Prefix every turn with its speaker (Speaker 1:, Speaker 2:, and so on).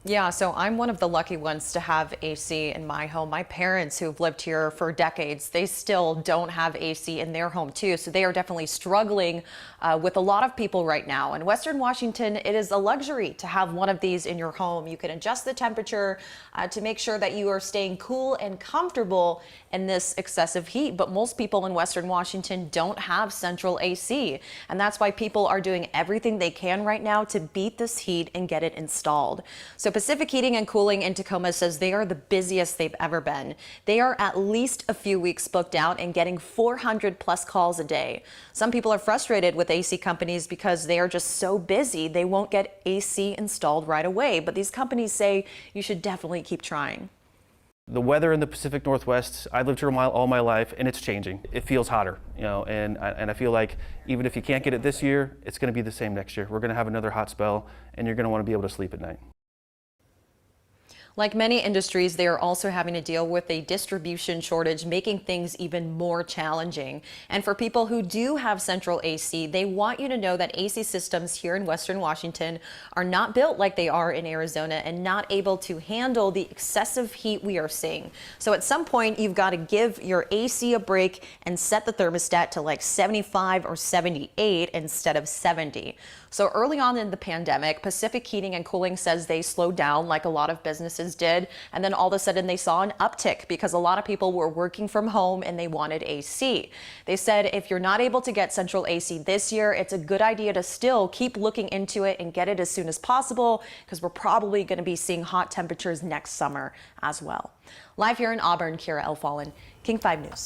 Speaker 1: Yeah, so I'm one of the lucky ones to have AC in my home. My parents, who've lived here for decades, they still don't have AC in their home too. So they are definitely struggling with a lot of people right now. In Western Washington, it is a luxury to have one of these in your home. You can adjust the temperature to make sure that you are staying cool and comfortable in this excessive heat. But most people in Western Washington don't have central AC. And that's why people are doing everything they can right now to beat this heat and get it installed. So Pacific Heating and Cooling in Tacoma says they are the busiest they've ever been. They are at least a few weeks booked out and getting 400 plus calls a day. Some people are frustrated with AC companies because they are just so busy they won't get AC installed right away. But these companies say you should definitely keep trying.
Speaker 2: The weather in the Pacific Northwest, I've lived here all my life, and it's changing. It feels hotter, and I feel like even if you can't get it this year, it's going to be the same next year. We're going to have another hot spell, and you're going to want to be able to sleep at night.
Speaker 1: Like many industries, they are also having to deal with a distribution shortage, making things even more challenging. And for people who do have central AC, they want you to know that AC systems here in Western Washington are not built like they are in Arizona and not able to handle the excessive heat we are seeing. So at some point, you've got to give your AC a break and set the thermostat to like 75 or 78 instead of 70. So early on in the pandemic, Pacific Heating and Cooling says they slowed down like a lot of businesses did. And then all of a sudden they saw an uptick because a lot of people were working from home and they wanted AC. They said if you're not able to get central AC this year, it's a good idea to still keep looking into it and get it as soon as possible because we're probably going to be seeing hot temperatures next summer as well. Live here in Auburn, Kira Elfallen, King 5 News.